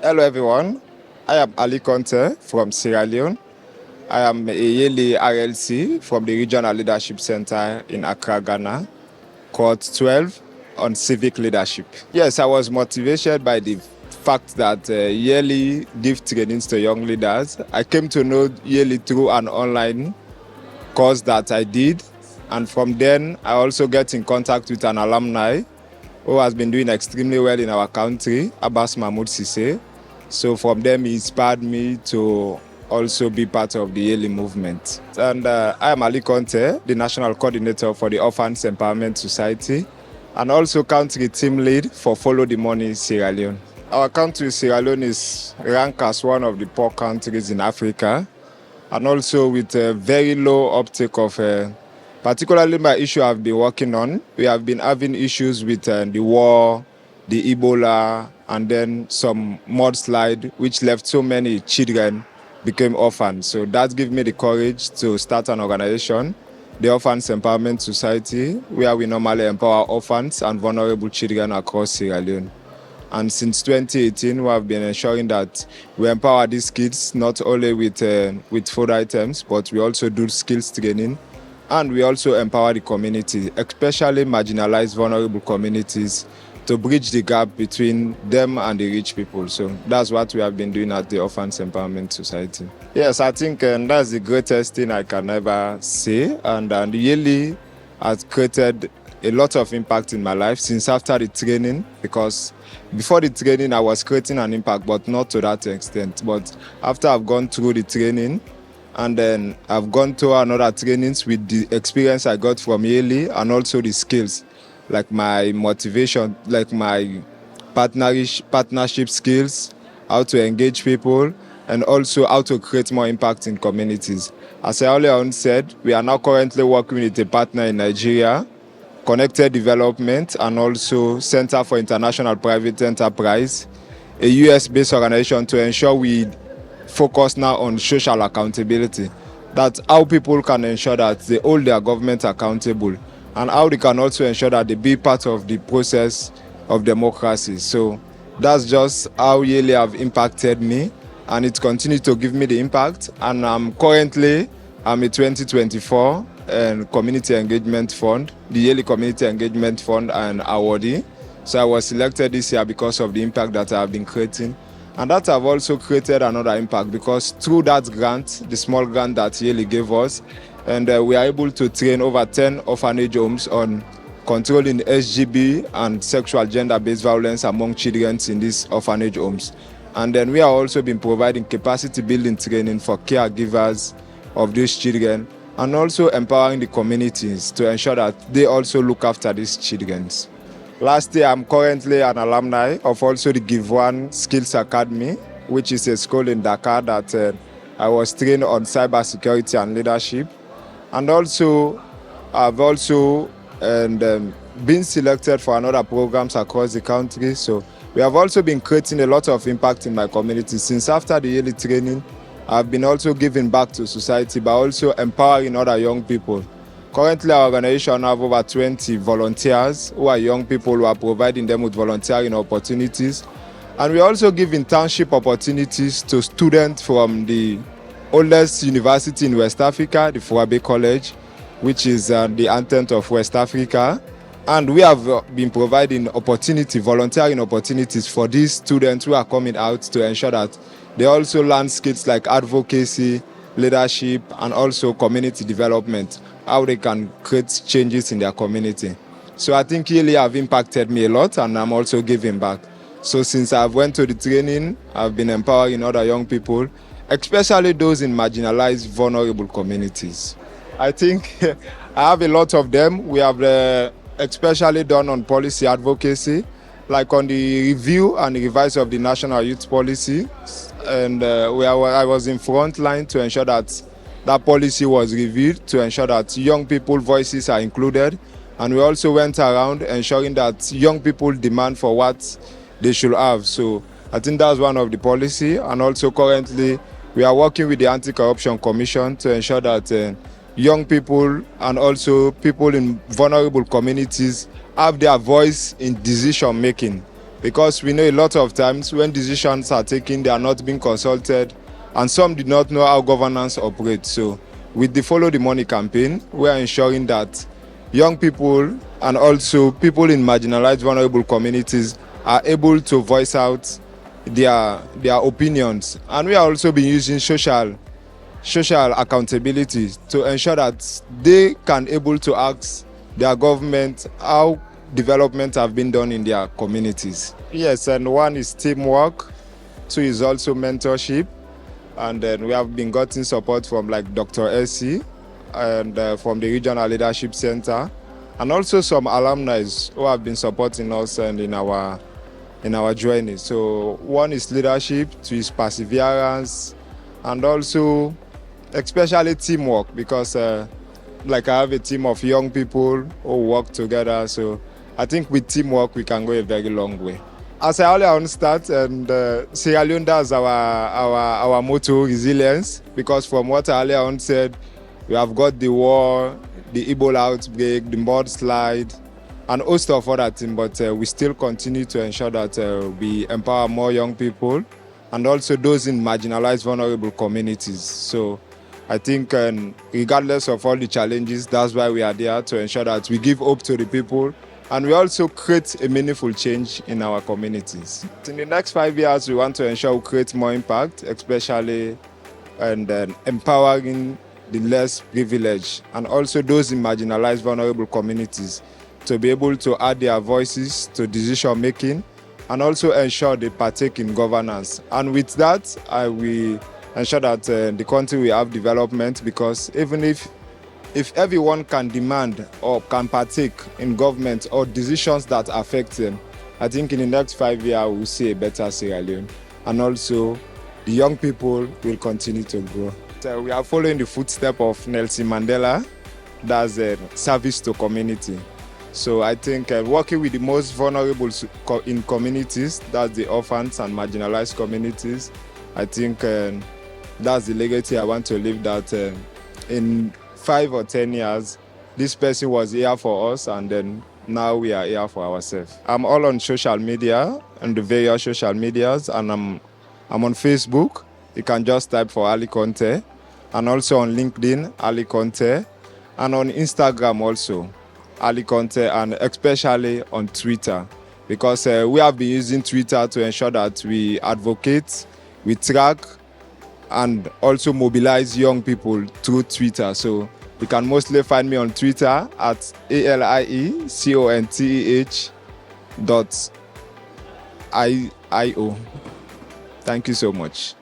Hello everyone, I am Alie Conteh from Sierra Leone. I am a YALI RLC from the Regional Leadership Center in Accra, Ghana, called 12 on civic leadership. Yes, I was motivated by the fact that YALI gives trainings to young leaders. I came to know YALI through an online course that I did, and from then I also get in contact with an alumni who has been doing extremely well in our country, Abbas Mahmoud Sise. So from them, he inspired me to also be part of the YALI movement. And I am Alie Conteh, the National Coordinator for the Orphans Empowerment Society, and also country team lead for Follow the Money Sierra Leone. Our country, Sierra Leone, is ranked as one of the poor countries in Africa, and also with a very low uptake of particularly my issue I've been working on. We have been having issues with the war, the Ebola, and then some mudslide, which left so many children became orphans. So that gave me the courage to start an organization, the Orphans Empowerment Society, where we normally empower orphans and vulnerable children across Sierra Leone. And since 2018, we have been ensuring that we empower these kids not only with food items, but we also do skills training. And we also empower the community, especially marginalized, vulnerable communities, to bridge the gap between them and the rich people. So that's what we have been doing at the Orphans Empowerment Society. Yes, I think that's the greatest thing I can ever say. And YALI has created a lot of impact in my life since after the training, because before the training I was creating an impact, but not to that extent. But after I've gone through the training, and then I've gone to another trainings with the experience I got from YALI and also the skills, like my motivation, like my partnership skills, how to engage people, and also how to create more impact in communities. As I earlier on said, we are now currently working with a partner in Nigeria, Connected Development, and also Center for International Private Enterprise, a US-based organization, to ensure we focus now on social accountability. That's how people can ensure that they hold their government accountable, and how they can also ensure that they be part of the process of democracy. So that's just how YALI have impacted me, and it continues to give me the impact. And I'm a 2024 Community Engagement Fund, the YALI Community Engagement Fund, and awardee. So I was selected this year because of the impact that I have been creating. And that have also created another impact, because through that grant, the small grant that YALI gave us, and we are able to train over 10 orphanage homes on controlling SGB and sexual gender-based violence among children in these orphanage homes. And then we have also been providing capacity building training for caregivers of these children, and also empowering the communities to ensure that they also look after these children. Last year, I'm currently an alumni of also the Give One Skills Academy, which is a school in Dakar that I was trained on cybersecurity and leadership. And also, I've also been selected for another programs across the country. So we have also been creating a lot of impact in my community. Since after the YALI training, I've been also giving back to society by also empowering other young people. Currently, our organization have over 20 volunteers who are young people who are providing them with volunteering opportunities. And we also give internship opportunities to students from the oldest university in West Africa, the Fuabe College, which is the anthem of West Africa. And we have been providing volunteering opportunities for these students who are coming out, to ensure that they also learn skills like advocacy, leadership, and also community development, how they can create changes in their community. So I think YALI have impacted me a lot, and I'm also giving back. So since I've went to the training, I've been empowering other young people, especially those in marginalized, vulnerable communities. I think I have a lot of them. We have especially done on policy advocacy, like on the review and the revise of the National Youth Policy. And I was in front line to ensure that that policy was reviewed, to ensure that young people's voices are included. And we also went around ensuring that young people demand for what they should have. So I think that's one of the policy. And also currently, we are working with the Anti-Corruption Commission to ensure that young people and also people in vulnerable communities have their voice in decision making. because we know a lot of times when decisions are taken, they are not being consulted, and some do not know how governance operates. So with the Follow the Money campaign, we are ensuring that young people and also people in marginalized, vulnerable communities are able to voice out their opinions. And we are also been using social accountability to ensure that they can able to ask their government how development have been done in their communities. Yes, and one is teamwork, two is also mentorship, and then we have been getting support from like Dr. Essie and from the Regional Leadership Center, and also some alumni who have been supporting us and in our journey. So one is leadership, two is perseverance, and also especially teamwork, because like I have a team of young people who work together. So I think with teamwork we can go a very long way. As I earlier on start, and Sierra Leone, that's our motto, resilience, because from what I earlier on said, we have got the war, the Ebola outbreak, the mudslide, and a host of other things, but we still continue to ensure that we empower more young people and also those in marginalized, vulnerable communities. So I think regardless of all the challenges, that's why we are there, to ensure that we give hope to the people and we also create a meaningful change in our communities. In the next 5 years, we want to ensure we create more impact, especially and empowering the less privileged and also those in marginalized, vulnerable communities to be able to add their voices to decision making and also ensure they partake in governance. And with that, I will ensure that the country will have development, because even if everyone can demand or can partake in government or decisions that affect them, I think in the next 5 years we'll see a better Sierra Leone, and also the young people will continue to grow. So we are following the footsteps of Nelson Mandela, that's service to community. So I think working with the most vulnerable in communities, that's the orphans and marginalized communities, I think that's the legacy I want to leave, that in 5 or 10 years, this person was here for us, and then now we are here for ourselves. I'm all on social media, and the various social medias, and I'm on Facebook. You can just type for Alie Conteh, and also on LinkedIn, Alie Conteh, and on Instagram also, Alie Conteh, and especially on Twitter, because we have been using Twitter to ensure that we advocate, we track, and also mobilize young people through Twitter. So you can mostly find me on Twitter at AlieConteh.io. Thank you so much.